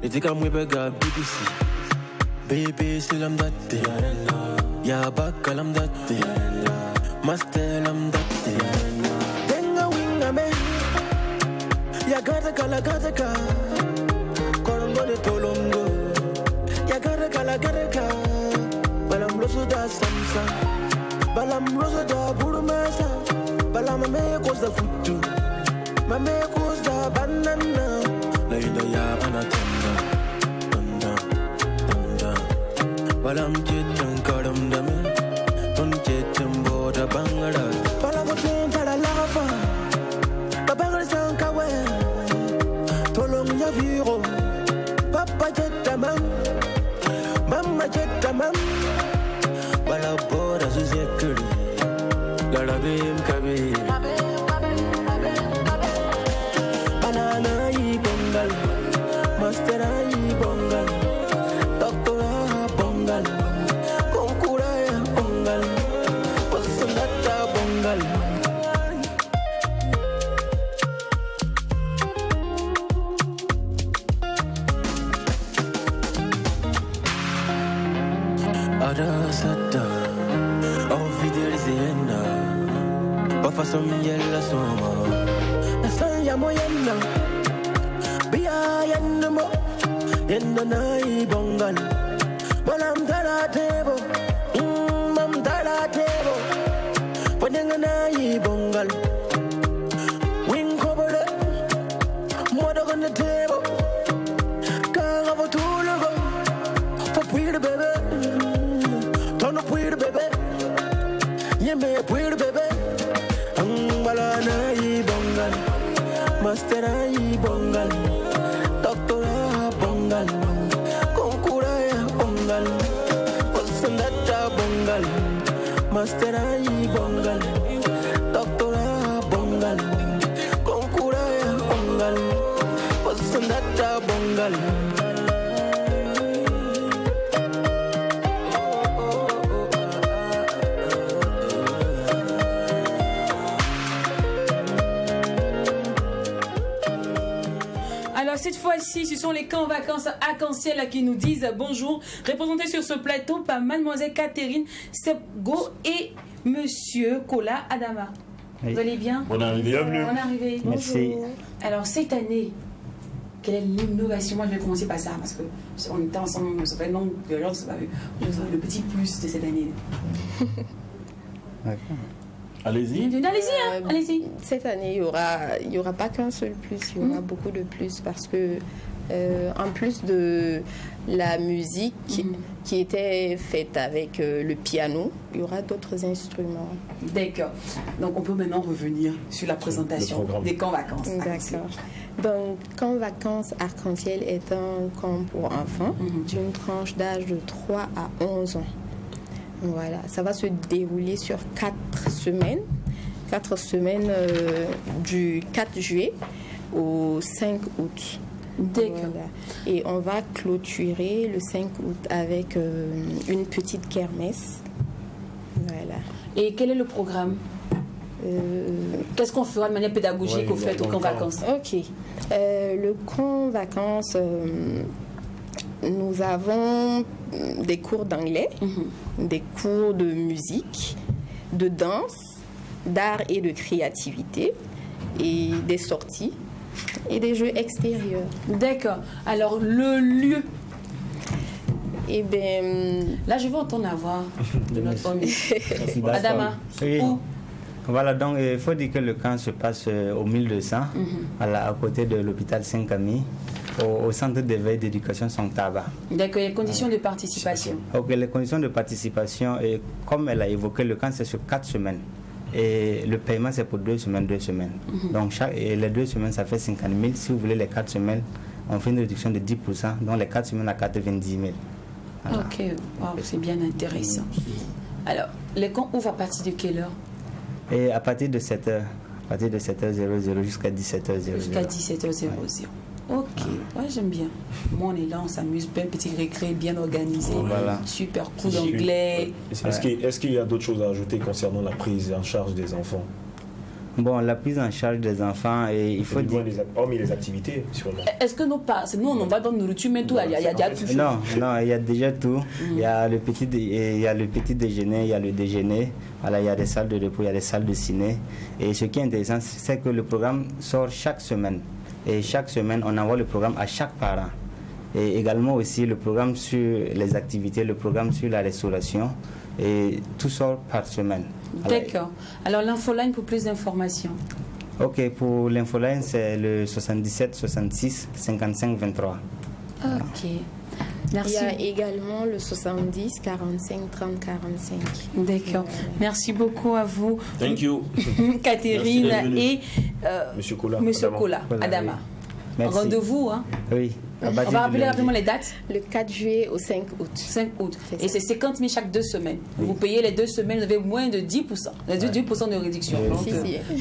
Nitika Mwebega BBC Baby Silam Date Ya bakalam dati Mastelam dati Tenga winga me Ya gata kala gata ka Korongo de tolongo Ya gata kala gata ka Balam roso da samsa Balam roso da burumasa Balam me kos da futu Mame kos da banana Laida ya anatanda Tanda Tanda Balam chitan karam dame Ton chitan boda bangara Balam chitan la lava Babangara sankawe Tolong ya viro Papa chitamam Mama chitamam Balam boda suzekuri Galabim kabir Banana yi bongal Mastera yi bongal Doctora bongal Konkura ya bongal Pasanata bongal Arasata Ovidir zena Bafasam yella soma Nasaya moyenna Biya yenna mo Yenna nai bongal Malam dala tebo Mam dala tebo Panenga nai bongal Wing kobole Moda on the table Mastera y bongal, doctora bongal, concura bongal, postandata bongal. Alors cette fois-ci, ce sont les camps vacances arc-en-ciel qui nous disent bonjour, représentés sur ce plateau par mademoiselle Catherine Sepgo et monsieur Kola Adama. Oui. Vous allez bien? Bonne arrivée. Bienvenue. Bonne arrivée. Merci. Bonjour. Alors cette année, quelle est l'innovation? Moi je vais commencer par ça parce que on était ensemble, ça fait longtemps que on s'est pas vu. Le petit plus de cette année. Allez-y. Allez-y, allez-y. Cette année, il y aura pas qu'un seul plus, il y aura beaucoup de plus parce que en plus de la musique qui était faite avec le piano, il y aura d'autres instruments. D'accord. Donc on peut maintenant revenir sur la présentation des camps vacances. D'accord. Donc, camp vacances arc-en-ciel est un camp pour enfants d'une tranche d'âge de 3 à 11 ans. Voilà, ça va se dérouler sur 4 semaines. 4 semaines du 4 juillet au 5 août. D'accord. Voilà. Et on va clôturer le 5 août avec une petite kermesse. Voilà. Et quel est le programme? Qu'est-ce qu'on fera de manière pédagogique au fait au camp vacances? Ok. Le camp vacances, nous avons des cours d'anglais, des cours de musique, de danse, d'art et de créativité, et des sorties et des jeux extérieurs. D'accord. Alors, le lieu? Eh bien... Là, je veux entendre la voix de notre ami. Adama, Oui. où? Voilà, donc il faut dire que le camp se passe au 1200, à côté de l'hôpital Saint-Camille, au centre d'éveil d'éducation Santaba. D'accord, les conditions de participation. Ok, les conditions de participation, et comme elle a évoqué, le camp c'est sur 4 semaines. Et le paiement c'est pour 2 semaines, 2 semaines. Donc les 2 semaines ça fait 50 000. Si vous voulez les 4 semaines, on fait une réduction de 10%, donc les 4 semaines à 90 000. Voilà. Ok, wow, c'est bien intéressant. Alors, les camps ouvrent à partir de quelle heure? Et à partir de 7h, à partir de 7h00 jusqu'à 17h00. Jusqu'à 17h00. Ok, ouais, j'aime bien. Moi, on est là, on s'amuse, un petit récré bien organisé, Voilà. super cool d'anglais. Est-ce qu'il y a d'autres choses à ajouter concernant la prise en charge des enfants? Bon, la prise en charge des enfants, et il faut dire... Hormis les activités, sûrement. Est-ce que nous, on va dans nourriture, mais tout, il y a tout. Non, il y a déjà tout. Il y a le petit déjeuner, il y a le déjeuner, voilà, il y a des salles de repos, il y a des salles de ciné. Et ce qui est intéressant, c'est que le programme sort chaque semaine. Et chaque semaine, on envoie le programme à chaque parent. Et également aussi le programme sur les activités, le programme sur la restauration. Et tout sort par semaine. D'accord. Alors l'infoline pour plus d'informations. Ok, pour l'infoline, c'est le 77 66 55 23. Ok. Merci. Il y a également le 70 45 30 45. D'accord. Merci beaucoup à vous. Thank you. Catherine et Monsieur Kola. Monsieur Kola Adama. Merci. Rendez-vous, hein? Oui. On va rappeler rapidement les dates. Le 4 juillet au 5 août. 5 août. Et c'est 50 000 chaque 2 semaines. Oui. Vous payez les 2 semaines, vous avez moins de 10%. 10% de réduction. Oui. Donc,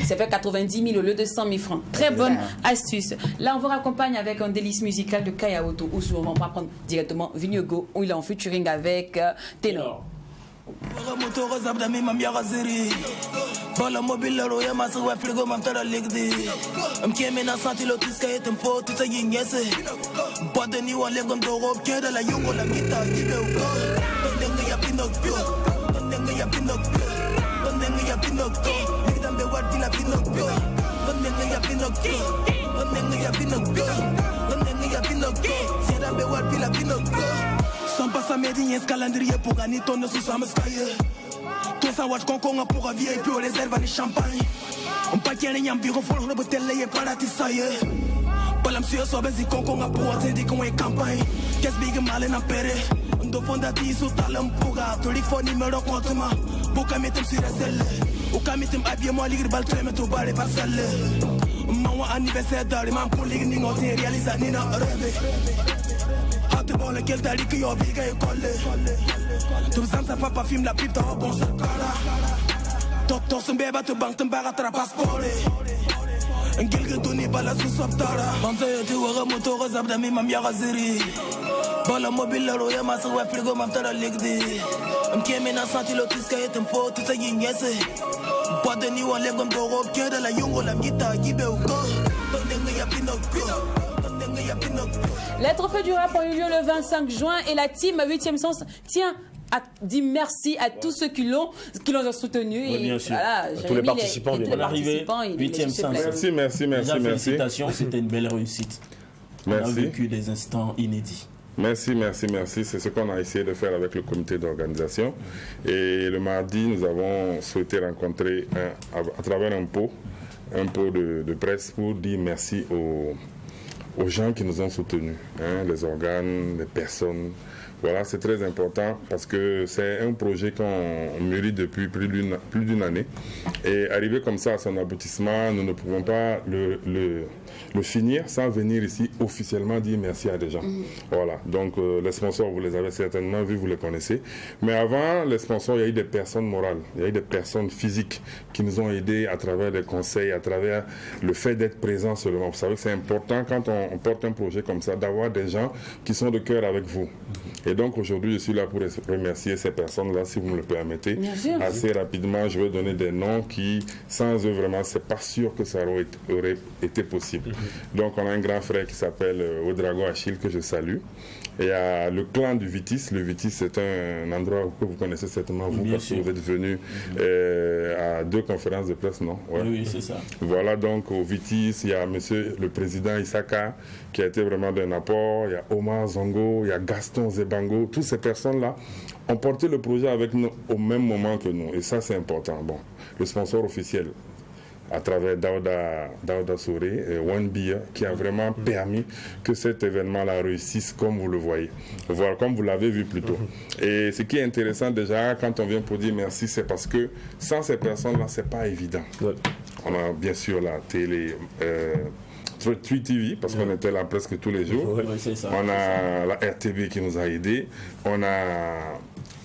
ça fait 90 000 au lieu de 100 000 francs. Très bonne astuce. Là, on vous raccompagne avec un délice musical de Kaya Oto, où souvent on va prendre directement Vignogo, où il est en featuring avec Ténor. Motoros abdami mambiara zeri Bola mobile roya masu wa frigo mamtara ligdi Mkeme na santi lo tiska etem po tita yingese Bode ni wa legom do rob keda la yungo la gita ibe uko Dondenga ya pinokyo Dondenga ya pinokyo Dondenga ya pinokyo Ligdambe wat vila pinokyo Dondenga ya pinokyo Dondenga ya pinokyo Dondenga ya pinokyo Sidambe wat vila pinokyo Sans pas sa médine, calendrier pour gagner ton nez sous sa mescaille. Tout ça, watch conconga pour un vieil puis on réserve les champagne. On pas qu'il y a un bureau pour le bouteille et pas la tissaille. Pas la monsieur soit baiser conconga pour un dit qu'on est campagne. Qu'est-ce big mal en péré? On doit fonder des sous talent pour un téléphone numéro compte ma. Pour qu'à mettre sur la selle. Ou qu'à mettre habillé moi lire balle très mais tout balle pas celle. Mon anniversaire dans les mains pour les ningos, réalise à Nina rêver. Hâte bon lequel t'as dit qu'il y a obligé à coller. Tout ça, ça va pas film la pipe dans bon sakara. Docteur son bébé te banque ton barre à ta passeport. Un quelqu'un donné bala sous soptara. Manzo tu vois moto zabdami mamia raziri. Bala mobile la roya masa wa frigo mamtara ligdi. Mkeme na santi lo tiska yetem po tout ça yingese. Pas de ni wa legom do rob que de la yungo la mita gibe ou go. Dondenga ya pinoko. Dondenga ya pinoko. Les trophées du rap ont eu lieu le 25 juin et la team 8e Sens tient à dire merci à tous ceux qui l'ont soutenu. Oui, bien sûr. Voilà, tous les participants. On est arrivé 8e Sens. Merci. Félicitations, c'était une belle réussite. Merci. On a vécu des instants inédits. Merci. C'est ce qu'on a essayé de faire avec le comité d'organisation. Et le mardi, nous avons souhaité rencontrer à travers un pot de presse pour dire merci aux gens qui nous ont soutenus, les organes, les personnes. Voilà, c'est très important parce que c'est un projet qu'on mûrit depuis plus d'une année. Et arrivé comme ça à son aboutissement, nous ne pouvons pas le finir sans venir ici officiellement dire merci à des gens. Voilà, donc les sponsors, vous les avez certainement vus, vous les connaissez. Mais avant les sponsors, il y a eu des personnes morales, il y a eu des personnes physiques qui nous ont aidés à travers des conseils, à travers le fait d'être présent seulement. Vous savez que c'est important quand on porte un projet comme ça, d'avoir des gens qui sont de cœur avec vous. Et donc aujourd'hui, je suis là pour remercier ces personnes-là, si vous me le permettez. Assez rapidement, je vais donner des noms qui, sans eux vraiment, c'est pas sûr que ça aurait été possible. Donc on a un grand frère qui s'appelle Odrago Achille, que je salue. Et il y a le clan du Vitis. Le Vitis, c'est un endroit que vous connaissez certainement, vous, parce que vous êtes venu à 2 conférences de presse, non? Oui, c'est ça. Voilà, donc au Vitis, il y a monsieur le président Isaka, qui a été vraiment d'un apport. Il y a Omar Zongo, il y a Gaston Zebango. Toutes ces personnes-là ont porté le projet avec nous au même moment que nous. Et ça, c'est important. Bon, le sponsor officiel, à travers Daouda Souré et One Beer, qui a vraiment permis que cet événement-là réussisse comme vous le voyez, voilà, comme vous l'avez vu plus tôt. Et ce qui est intéressant déjà, quand on vient pour dire merci, c'est parce que sans ces personnes-là, c'est pas évident. On a bien sûr la télé... 3TV, parce qu'on était là presque tous les jours. On a la RTB qui nous a aidés. On a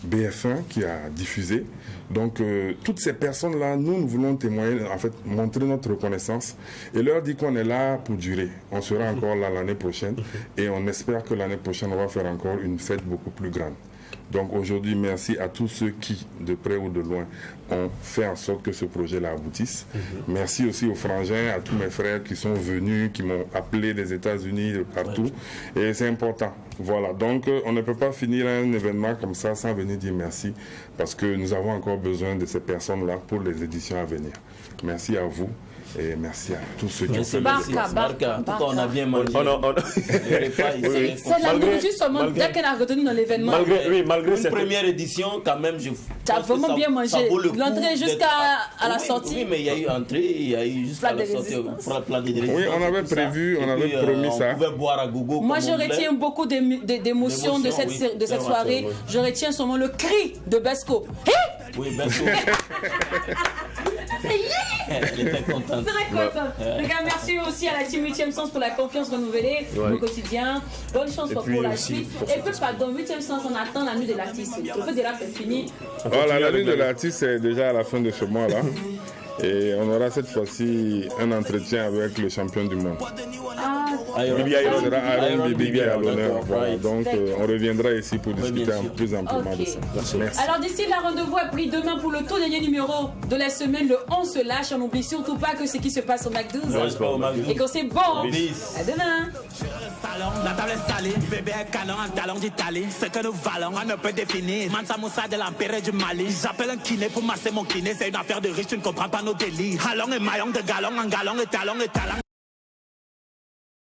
BF1 qui a diffusé. Donc, toutes ces personnes-là, nous voulons témoigner, en fait, montrer notre reconnaissance et leur dire qu'on est là pour durer. On sera encore là l'année prochaine et on espère que l'année prochaine, on va faire encore une fête beaucoup plus grande. Donc aujourd'hui, merci à tous ceux qui, de près ou de loin, ont fait en sorte que ce projet-là aboutisse. Merci aussi aux frangins, à tous mes frères qui sont venus, qui m'ont appelé des États-Unis, de partout. Et c'est important. Voilà, donc on ne peut pas finir un événement comme ça sans venir dire merci, parce que nous avons encore besoin de ces personnes-là pour les éditions à venir. Merci à vous. Et merci à tous ceux qui ont fait Barca. En tout cas, on a bien mangé. C'est la nourriture seulement dès qu'on a retenu dans l'événement. Malgré une première édition, quand même, tu as vraiment bien mangé. L'entrée jusqu'à la sortie. Oui, mais il y a eu entrée, il y a eu jusqu'à la sortie. Oui, on avait prévu, on avait promis ça. On pouvait boire à gogo. Moi, je retiens beaucoup d'émotions de cette soirée. Je retiens seulement le cri de Besco. Oui, Besco. Elle était contente. Très contente. Les gars, merci aussi à la team 8e Sens pour la confiance renouvelée au quotidien. Bonne chance pour la suite. Et puis, pardon, 8e Sens, on attend la nuit de l'artiste. Le feu de rap est fini. La nuit de l'artiste, c'est déjà à la fin de ce mois-là. Et on aura cette fois-ci un entretien avec le champion du monde. Bibi à l'honneur. Voilà. Donc on reviendra ici pour discuter plus amplement de ça. Merci. Alors d'ici là, rendez-vous est pris demain pour le tout dernier numéro de la semaine. Le 11 se lâche. On n'oublie surtout pas que ce qui se passe au McDonald's et que c'est bon. À demain. La table est salée, bébé est canon, un talon d'Italie. Ce que nous valons, on ne peut définir. Mansa Moussa de l'Empire du Mali. J'appelle un kiné pour masser mon kiné. C'est une affaire de riche, tu ne comprends pas nos délires. Allons et maillons de galon en galon et talon et talent.